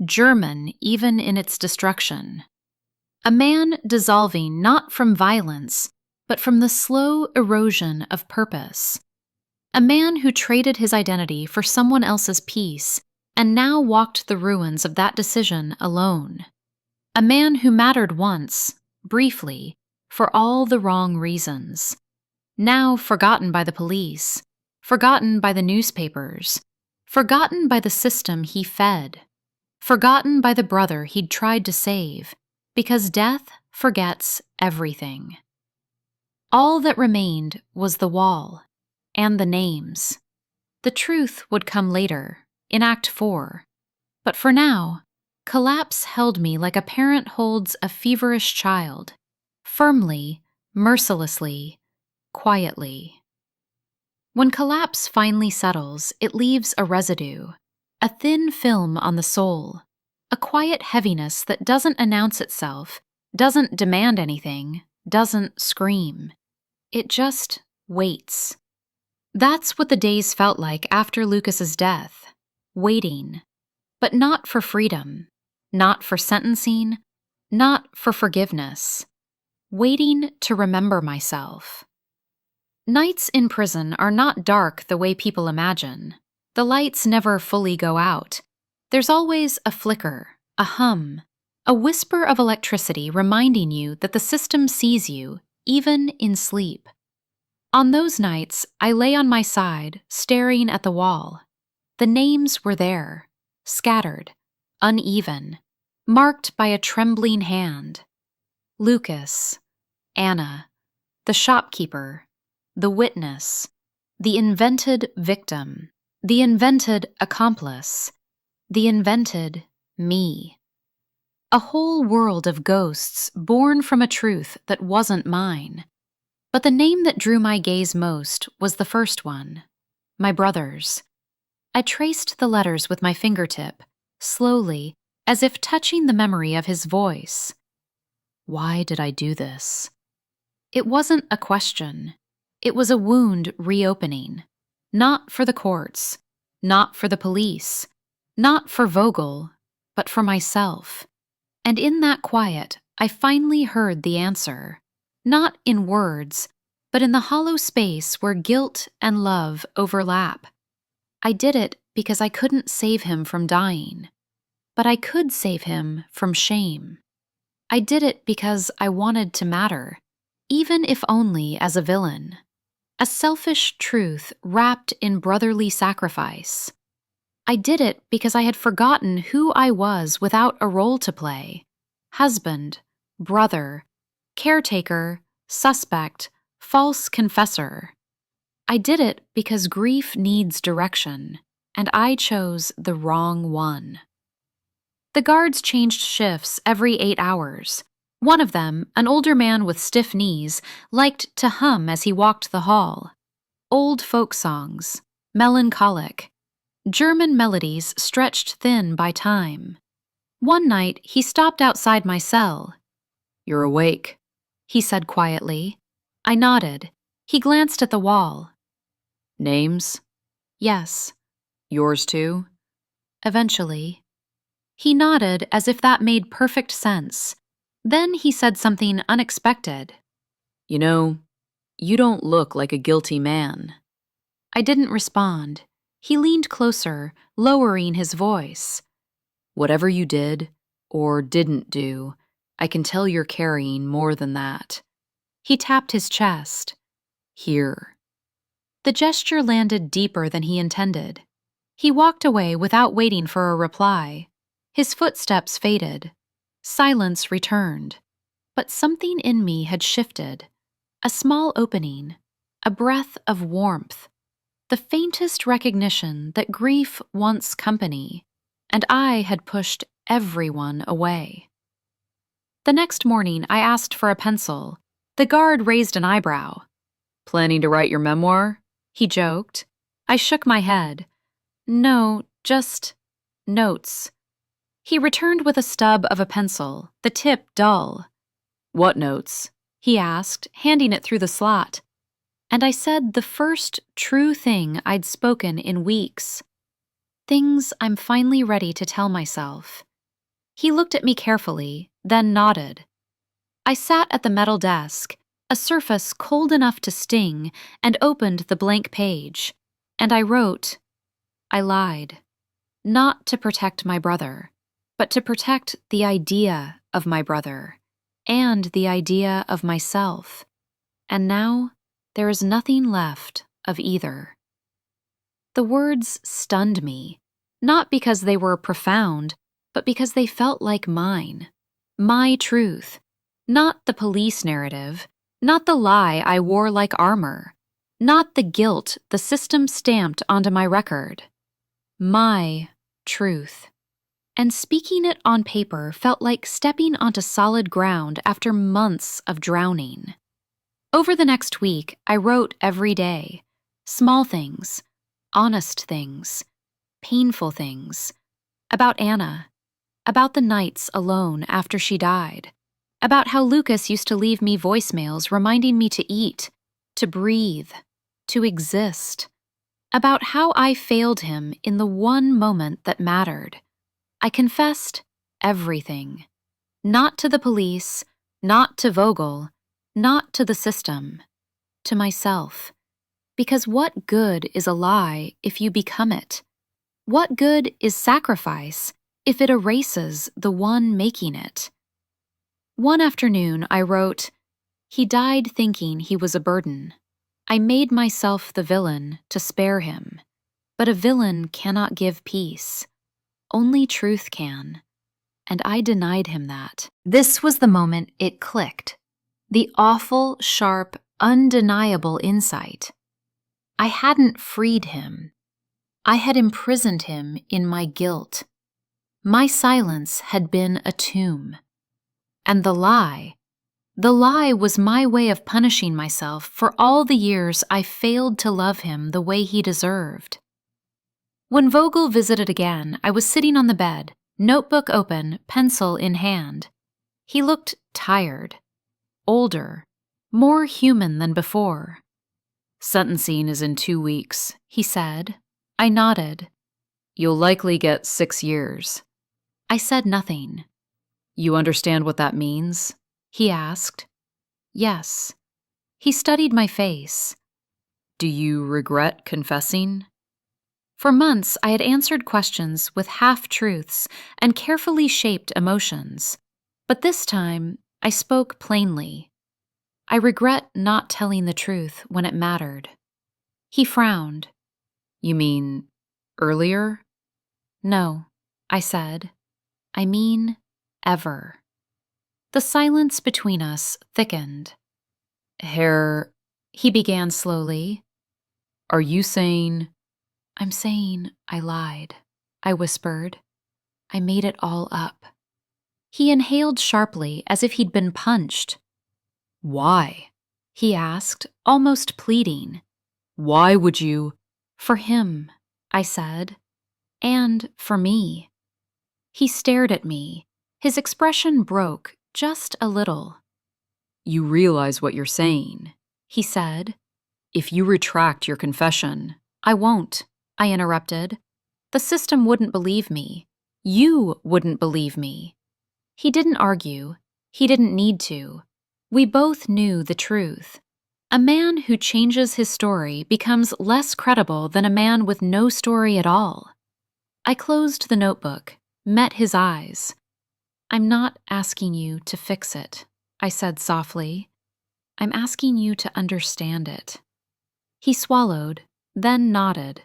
German even in its destruction. A man dissolving not from violence, but from the slow erosion of purpose. A man who traded his identity for someone else's peace and now walked the ruins of that decision alone. A man who mattered once, briefly, for all the wrong reasons. Now forgotten by the police, forgotten by the newspapers, forgotten by the system he fed, forgotten by the brother he'd tried to save, because death forgets everything. All that remained was the wall. And the names. The truth would come later, in Act 4. But for now, collapse held me like a parent holds a feverish child, firmly, mercilessly, quietly. When collapse finally settles, it leaves a residue, a thin film on the soul, a quiet heaviness that doesn't announce itself, doesn't demand anything, doesn't scream. It just waits. That's what the days felt like after Lucas's death. Waiting. But not for freedom. Not for sentencing. Not for forgiveness. Waiting to remember myself. Nights in prison are not dark the way people imagine. The lights never fully go out. There's always a flicker, a hum, a whisper of electricity reminding you that the system sees you, even in sleep. On those nights, I lay on my side, staring at the wall. The names were there, scattered, uneven, marked by a trembling hand. Lucas, Anna, the shopkeeper, the witness, the invented victim. The invented accomplice. The invented me. A whole world of ghosts born from a truth that wasn't mine. But the name that drew my gaze most was the first one, my brother's. I traced the letters with my fingertip, slowly, as if touching the memory of his voice. Why did I do this? It wasn't a question. It was a wound reopening. Not for the courts, not for the police, not for Vogel, but for myself. And in that quiet, I finally heard the answer. Not in words, but in the hollow space where guilt and love overlap. I did it because I couldn't save him from dying, but I could save him from shame. I did it because I wanted to matter, even if only as a villain. A selfish truth wrapped in brotherly sacrifice. I did it because I had forgotten who I was without a role to play. Husband, brother, caretaker, suspect, false confessor. I did it because grief needs direction, and I chose the wrong one. The guards changed shifts every 8 hours. One of them, an older man with stiff knees, liked to hum as he walked the hall. Old folk songs, melancholic, German melodies stretched thin by time. One night, he stopped outside my cell. You're awake, He said quietly. I nodded. He glanced at the wall. Names? Yes. Yours too? Eventually. He nodded as if that made perfect sense. Then he said something unexpected. You know, you don't look like a guilty man. I didn't respond. He leaned closer, lowering his voice. Whatever you did, or didn't do, I can tell you're carrying more than that. He tapped his chest. Here. The gesture landed deeper than he intended. He walked away without waiting for a reply. His footsteps faded. Silence returned. But something in me had shifted. A small opening. A breath of warmth. The faintest recognition that grief wants company, and I had pushed everyone away. The next morning, I asked for a pencil. The guard raised an eyebrow. Planning to write your memoir? He joked. I shook my head. No, just notes. He returned with a stub of a pencil, the tip dull. What notes? He asked, handing it through the slot. And I said the first true thing I'd spoken in weeks. Things I'm finally ready to tell myself. He looked at me carefully, then nodded. I sat at the metal desk, a surface cold enough to sting, and opened the blank page. And I wrote, I lied. Not to protect my brother, but to protect the idea of my brother, and the idea of myself. And now, there is nothing left of either. The words stunned me, not because they were profound, but because they felt like mine, my truth, not the police narrative, not the lie I wore like armor, not the guilt the system stamped onto my record. My truth. And speaking it on paper felt like stepping onto solid ground after months of drowning. Over the next week, I wrote every day. Small things, honest things, painful things. About Anna. About the nights alone after she died. About how Lucas used to leave me voicemails reminding me to eat, to breathe, to exist. About how I failed him in the one moment that mattered. I confessed everything. Not to the police, not to Vogel, not to the system, to myself. Because what good is a lie if you become it? What good is sacrifice if it erases the one making it? One afternoon, I wrote, he died thinking he was a burden. I made myself the villain to spare him. But a villain cannot give peace. Only truth can. And I denied him that. This was the moment it clicked. The awful, sharp, undeniable insight. I hadn't freed him. I had imprisoned him in my guilt. My silence had been a tomb. And the lie was my way of punishing myself for all the years I failed to love him the way he deserved. When Vogel visited again, I was sitting on the bed, notebook open, pencil in hand. He looked tired, older, more human than before. Sentencing is in 2 weeks, He said. I nodded. You'll likely get 6 years. I said nothing. You understand what that means? He asked. Yes. He studied my face. Do you regret confessing? For months, I had answered questions with half-truths and carefully shaped emotions. But this time, I spoke plainly. I regret not telling the truth when it mattered. He frowned. You mean earlier? No, I said. I mean, ever. The silence between us thickened. Herr, He began slowly. are you saying? I'm saying I lied, I whispered. I made it all up. He inhaled sharply as if he'd been punched. Why? He asked, almost pleading. Why would you? For him, I said. And for me. He stared at me. His expression broke just a little. You realize what you're saying. He said. If you retract your confession, I won't, I interrupted. The system wouldn't believe me. You wouldn't believe me. He didn't argue. He didn't need to. We both knew the truth. A man who changes his story becomes less credible than a man with no story at all. I closed the notebook, met his eyes. I'm not asking you to fix it, I said softly. I'm asking you to understand it. He swallowed, then nodded,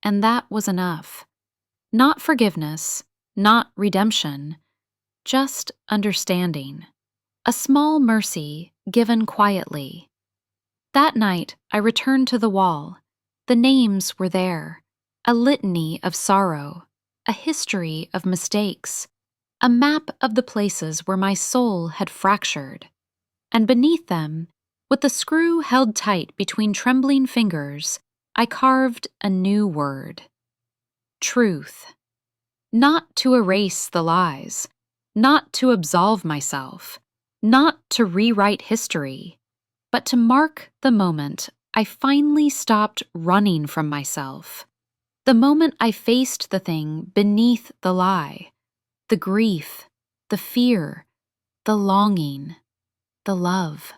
and that was enough. Not forgiveness, not redemption, just understanding. A small mercy given quietly. That night, I returned to the wall. The names were there, a litany of sorrow, a history of mistakes, a map of the places where my soul had fractured. And beneath them, with the screw held tight between trembling fingers, I carved a new word. Truth. Not to erase the lies, not to absolve myself, not to rewrite history, but to mark the moment I finally stopped running from myself. The moment I faced the thing beneath the lie, the grief, the fear, the longing, the love.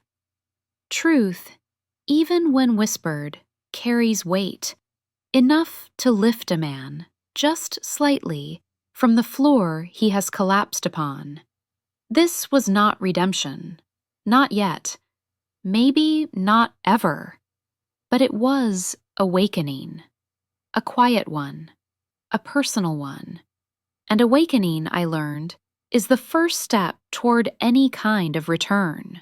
Truth, even when whispered, carries weight, enough to lift a man, just slightly, from the floor he has collapsed upon. This was not redemption. Not yet. Maybe not ever. But it was awakening. A quiet one. A personal one. And awakening, I learned, is the first step toward any kind of return.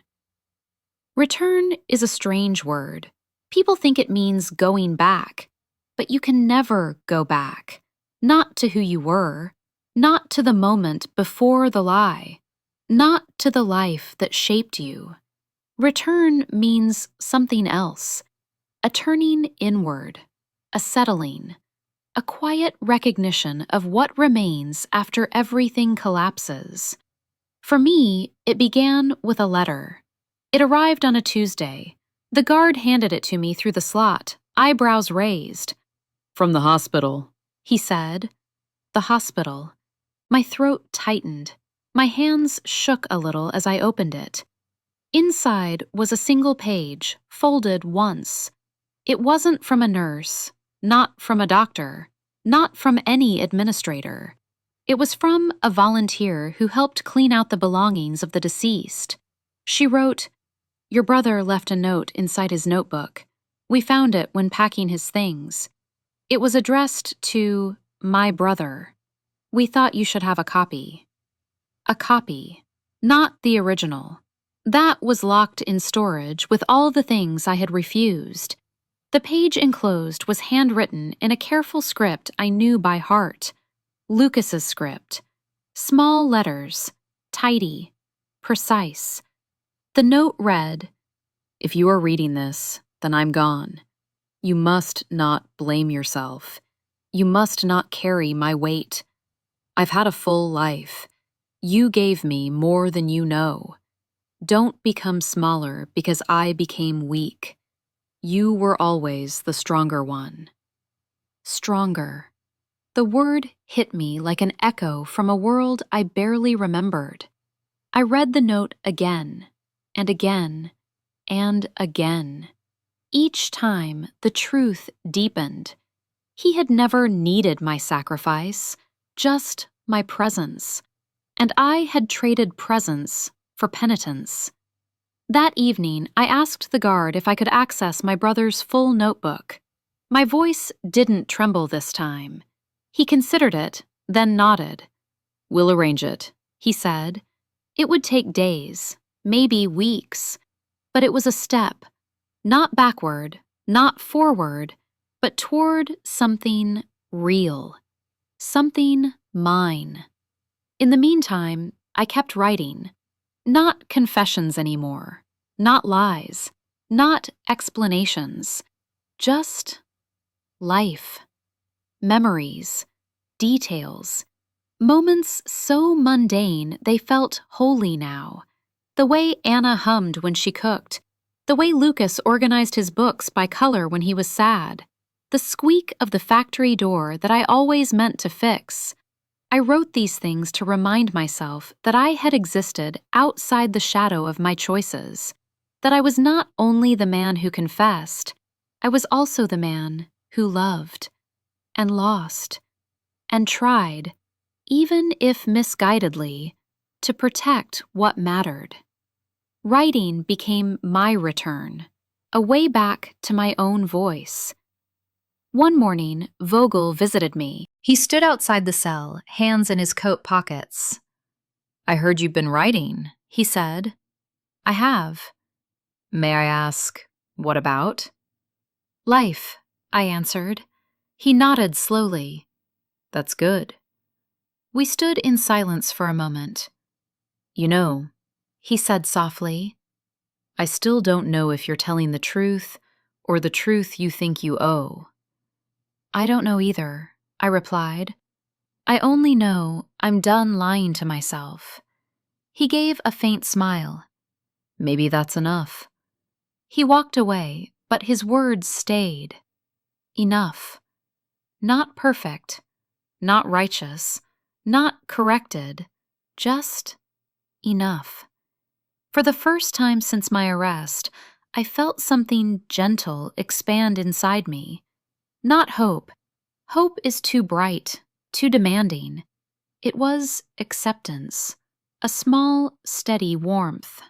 Return is a strange word. People think it means going back. But you can never go back. Not to who you were. Not to the moment before the lie. Not to the life that shaped you. Return means something else. A turning inward. A settling. A quiet recognition of what remains after everything collapses. For me, it began with a letter. It arrived on a Tuesday. The guard handed it to me through the slot, eyebrows raised. From the hospital, He said. The hospital. My throat tightened. My hands shook a little as I opened it. Inside was a single page, folded once. It wasn't from a nurse, not from a doctor, not from any administrator. It was from a volunteer who helped clean out the belongings of the deceased. She wrote, "Your brother left a note inside his notebook. We found it when packing his things. It was addressed to my brother. We thought you should have a copy." A copy, not the original. That was locked in storage with all the things I had refused. The page enclosed was handwritten in a careful script I knew by heart. Lucas's script. Small letters, tidy, precise. The note read, "If you are reading this, then I'm gone. You must not blame yourself. You must not carry my weight. I've had a full life. You gave me more than you know. Don't become smaller because I became weak. You were always the stronger one." Stronger. The word hit me like an echo from a world I barely remembered. I read the note again, and again, and again. Each time, the truth deepened. He had never needed my sacrifice, just my presence. And I had traded presence for penitence. That evening, I asked the guard if I could access my brother's full notebook. My voice didn't tremble this time. He considered it, then nodded. "We'll arrange it," he said. It would take days, maybe weeks, but it was a step, not backward, not forward, but toward something real, something mine. In the meantime, I kept writing. Not confessions anymore, not lies, not explanations, just life, memories, details, moments so mundane they felt holy now. The way Anna hummed when she cooked, the way Lucas organized his books by color when he was sad, the squeak of the factory door that I always meant to fix. I wrote these things to remind myself that I had existed outside the shadow of my choices, that I was not only the man who confessed, I was also the man who loved, and lost, and tried, even if misguidedly, to protect what mattered. Writing became my return, a way back to my own voice. One morning, Vogel visited me. He stood outside the cell, hands in his coat pockets. "I heard you've been writing," he said. "I have." "May I ask, what about?" "Life," I answered. He nodded slowly. "That's good." We stood in silence for a moment. "You know," he said softly, "I still don't know if you're telling the truth or the truth you think you owe." "I don't know either," I replied. "I only know I'm done lying to myself." He gave a faint smile. "Maybe that's enough." He walked away, but his words stayed. Enough. Not perfect, not righteous, not corrected, just enough. For the first time since my arrest, I felt something gentle expand inside me. Not hope. Hope is too bright, too demanding. It was acceptance, a small, steady warmth.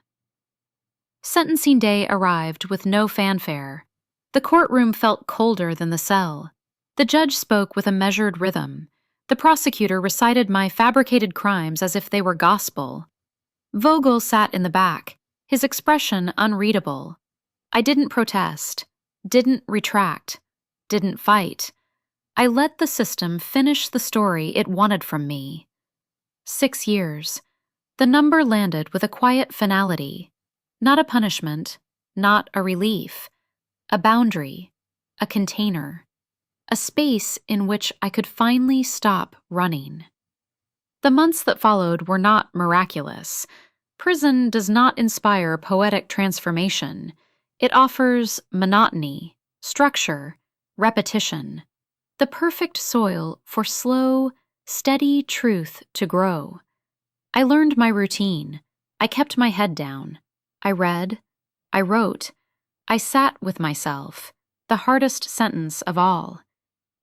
Sentencing day arrived with no fanfare. The courtroom felt colder than the cell. The judge spoke with a measured rhythm. The prosecutor recited my fabricated crimes as if they were gospel. Vogel sat in the back, his expression unreadable. I didn't protest, didn't retract, didn't fight. I let the system finish the story it wanted from me. 6 years. The number landed with a quiet finality. Not a punishment, not a relief. A boundary, a container. A space in which I could finally stop running. The months that followed were not miraculous. Prison does not inspire poetic transformation. It offers monotony, structure, repetition. The perfect soil for slow, steady truth to grow. I learned my routine. I kept my head down. I read. I wrote. I sat with myself, the hardest sentence of all.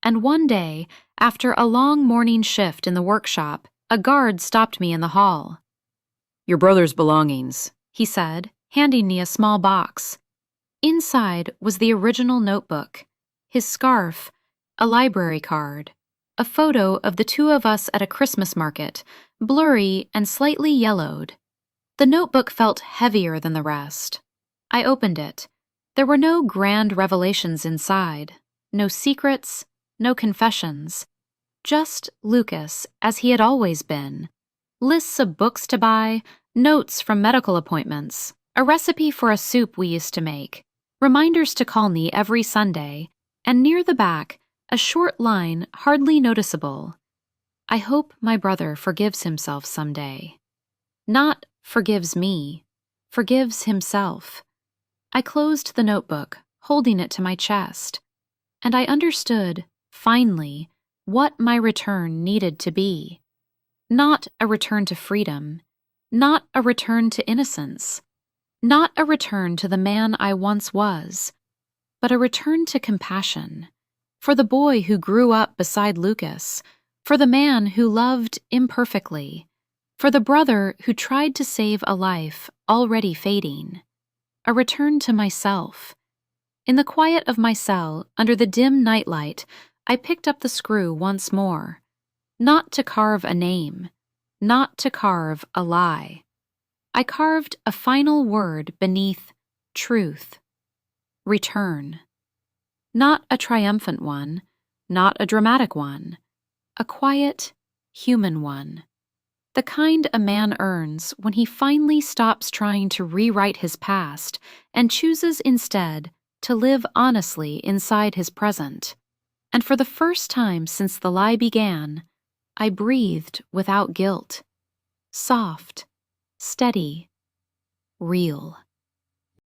And one day, after a long morning shift in the workshop, a guard stopped me in the hall. "Your brother's belongings," he said, handing me a small box. Inside was the original notebook, his scarf, a library card, a photo of the two of us at a Christmas market, blurry and slightly yellowed. The notebook felt heavier than the rest. I opened it. There were no grand revelations inside, no secrets, no confessions. Just Lucas, as he had always been. Lists of books to buy, notes from medical appointments, a recipe for a soup we used to make, reminders to call me every Sunday, and near the back, a short line hardly noticeable. I hope my brother forgives himself someday. Not forgives me, forgives himself. I closed the notebook, holding it to my chest, and I understood, finally, what my return needed to be. Not a return to freedom, not a return to innocence, not a return to the man I once was, but a return to compassion, for the boy who grew up beside Lucas, for the man who loved imperfectly, for the brother who tried to save a life already fading, a return to myself. In the quiet of my cell, under the dim nightlight, I picked up the screw once more, not to carve a name, not to carve a lie. I carved a final word beneath truth. Return. Not a triumphant one, not a dramatic one, a quiet, human one. The kind a man earns when he finally stops trying to rewrite his past and chooses instead to live honestly inside his present. And for the first time since the lie began, I breathed without guilt. Soft, steady, real.